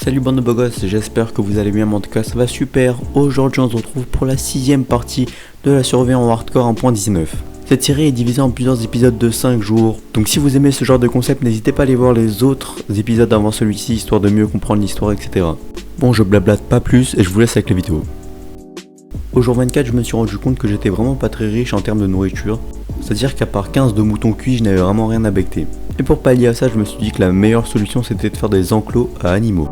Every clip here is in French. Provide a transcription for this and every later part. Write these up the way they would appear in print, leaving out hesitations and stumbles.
Salut bande de beaux gosses, j'espère que vous allez bien, en tout cas ça va super. Aujourd'hui on se retrouve pour la 6ème partie de la survie en hardcore 1.19. Cette série est divisée en plusieurs épisodes de 5 jours, donc si vous aimez ce genre de concept, n'hésitez pas à aller voir les autres épisodes avant celui-ci, histoire de mieux comprendre l'histoire, etc. Bon, je blablate pas plus et je vous laisse avec la vidéo. Au jour 24, je me suis rendu compte que j'étais vraiment pas très riche en termes de nourriture, c'est-à-dire qu'à part 15 de moutons cuits, je n'avais vraiment rien à becter. Et pour pallier à ça, je me suis dit que la meilleure solution c'était de faire des enclos à animaux.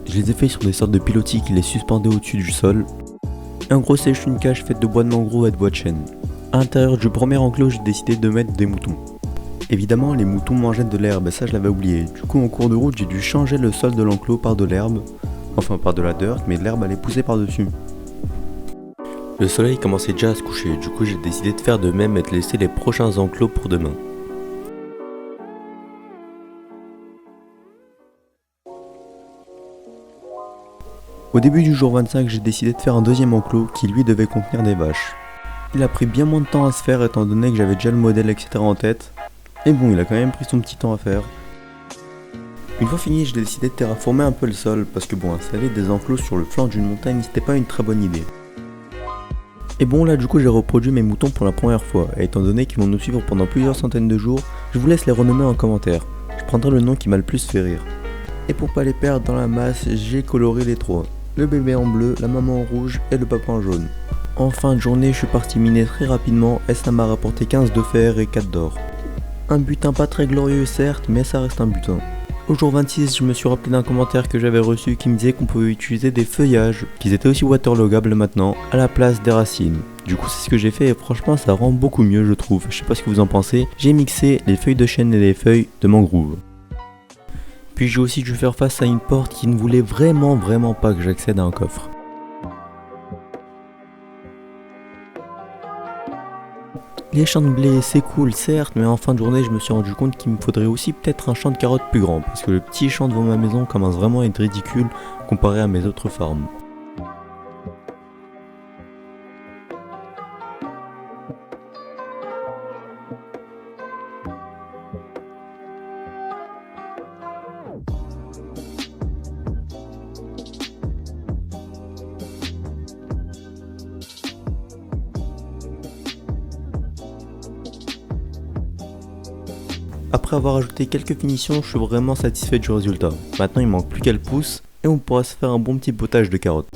Je les ai fait sur des sortes de pilotis qui les suspendaient au-dessus du sol. Et en gros, c'est juste une cage faite de bois de mangrove et de bois de chêne. À l'intérieur du premier enclos, j'ai décidé de mettre des moutons. Évidemment, les moutons mangeaient de l'herbe et ça je l'avais oublié. Du coup, en cours de route, j'ai dû changer le sol de l'enclos par de l'herbe. Enfin, par de la dirt, mais de l'herbe allait pousser par-dessus. Le soleil commençait déjà à se coucher, du coup j'ai décidé de faire de même et de laisser les prochains enclos pour demain. Au début du jour 25, j'ai décidé de faire un deuxième enclos qui lui devait contenir des vaches. Il a pris bien moins de temps à se faire étant donné que j'avais déjà le modèle etc en tête. Et bon, il a quand même pris son petit temps à faire. Une fois fini, j'ai décidé de terraformer un peu le sol parce que bon, installer des enclos sur le flanc d'une montagne c'était pas une très bonne idée. Et bon là du coup j'ai reproduit mes moutons pour la première fois, et étant donné qu'ils vont nous suivre pendant plusieurs centaines de jours, je vous laisse les renommer en commentaire. Je prendrai le nom qui m'a le plus fait rire. Et pour pas les perdre dans la masse, j'ai coloré les trois. Le bébé en bleu, la maman en rouge et le papa en jaune. En fin de journée, je suis parti miner très rapidement et ça m'a rapporté 15 de fer et 4 d'or. Un butin pas très glorieux certes, mais ça reste un butin. Au jour 26, je me suis rappelé d'un commentaire que j'avais reçu qui me disait qu'on pouvait utiliser des feuillages, qu'ils étaient aussi waterlogables maintenant, à la place des racines. Du coup c'est ce que j'ai fait et franchement ça rend beaucoup mieux je trouve. Je sais pas ce que vous en pensez, j'ai mixé les feuilles de chêne et les feuilles de mangrove. Puis j'ai aussi dû faire face à une porte qui ne voulait vraiment pas que j'accède à un coffre. Les champs de blé c'est cool certes, mais en fin de journée je me suis rendu compte qu'il me faudrait aussi peut-être un champ de carottes plus grand, parce que le petit champ devant ma maison commence vraiment à être ridicule comparé à mes autres farms. Après avoir ajouté quelques finitions, je suis vraiment satisfait du résultat. Maintenant il manque plus qu'elle pousse et on pourra se faire un bon petit potage de carottes.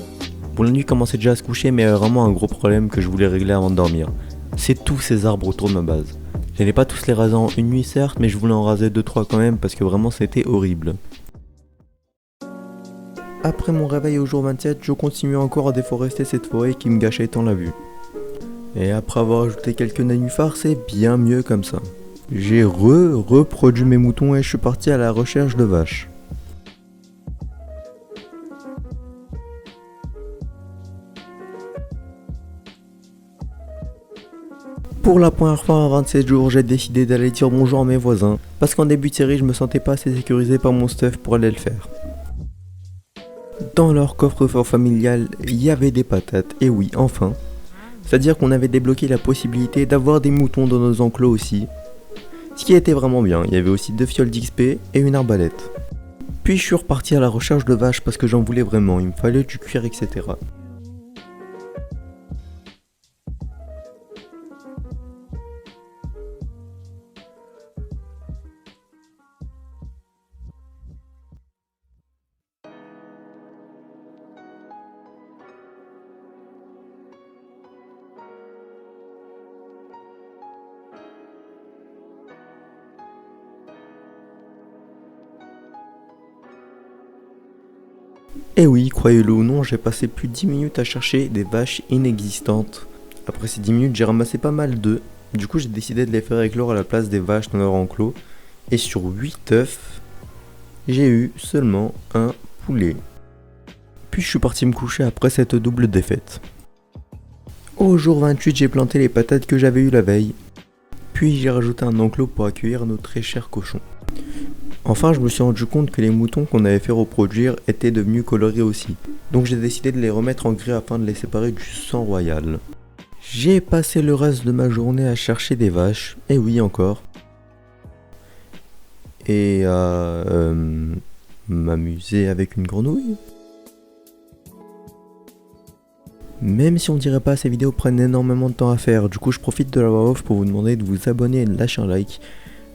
Bon, la nuit commençait déjà à se coucher, mais il y avait vraiment un gros problème que je voulais régler avant de dormir. C'est tous ces arbres autour de ma base. J'allais pas tous les raser en une nuit certes, mais je voulais en raser 2-3 quand même parce que vraiment c'était horrible. Après mon réveil au jour 27, je continue encore à déforester cette forêt qui me gâchait tant la vue. Et après avoir ajouté quelques nénuphars, c'est bien mieux comme ça. J'ai reproduit mes moutons et je suis parti à la recherche de vaches. Pour la première fois en 27 jours, j'ai décidé d'aller dire bonjour à mes voisins, parce qu'en début de série, je me sentais pas assez sécurisé par mon stuff pour aller le faire. Dans leur coffre-fort familial, il y avait des patates, et oui, enfin. C'est-à-dire qu'on avait débloqué la possibilité d'avoir des moutons dans nos enclos aussi. Ce qui était vraiment bien, il y avait aussi 2 fioles d'XP et une arbalète. Puis je suis reparti à la recherche de vaches parce que j'en voulais vraiment, il me fallait du cuir etc. Et oui, croyez-le ou non, j'ai passé plus de 10 minutes à chercher des vaches inexistantes. Après ces 10 minutes, j'ai ramassé pas mal d'œufs. Du coup, j'ai décidé de les faire éclore à la place des vaches dans leur enclos. Et sur 8 œufs, j'ai eu seulement un poulet. Puis je suis parti me coucher après cette double défaite. Au jour 28, j'ai planté les patates que j'avais eues la veille. Puis j'ai rajouté un enclos pour accueillir nos très chers cochons. Enfin, je me suis rendu compte que les moutons qu'on avait fait reproduire étaient devenus colorés aussi. Donc j'ai décidé de les remettre en gris afin de les séparer du sang royal. J'ai passé le reste de ma journée à chercher des vaches, et oui encore. Et m'amuser avec une grenouille. Même si on dirait pas, ces vidéos prennent énormément de temps à faire, du coup je profite de la voix off pour vous demander de vous abonner et de lâcher un like.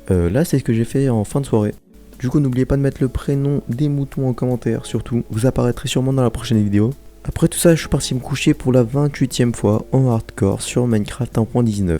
Là c'est ce que j'ai fait en fin de soirée. Du coup n'oubliez pas de mettre le prénom des moutons en commentaire, surtout, vous apparaîtrez sûrement dans la prochaine vidéo. Après tout ça, je suis parti me coucher pour la 28e fois en hardcore sur Minecraft 1.19.